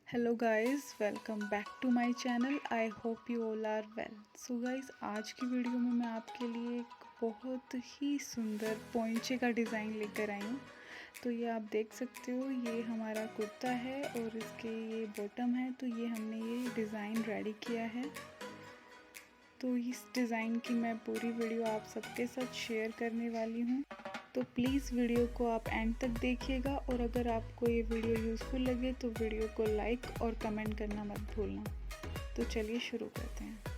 Hello guys, welcome back to my channel. I hope you all are well. So guys, आज की video में मैं आपके लिए एक बहुत ही सुंदर पोंचे का डिज़ाइन लेकर आई हूँ। तो ये आप देख सकते हो, ये हमारा कुर्ता है और इसके ये बॉटम है। तो ये हमने ये डिज़ाइन रेडी किया है। तो इस डिज़ाइन की मैं पूरी वीडियो आप सबके साथ शेयर करने वाली हूँ। तो प्लीज़ वीडियो को आप एंड तक देखिएगा और अगर आपको ये वीडियो यूज़फुल लगे तो वीडियो को लाइक और कमेंट करना मत भूलना। तो चलिए शुरू करते हैं।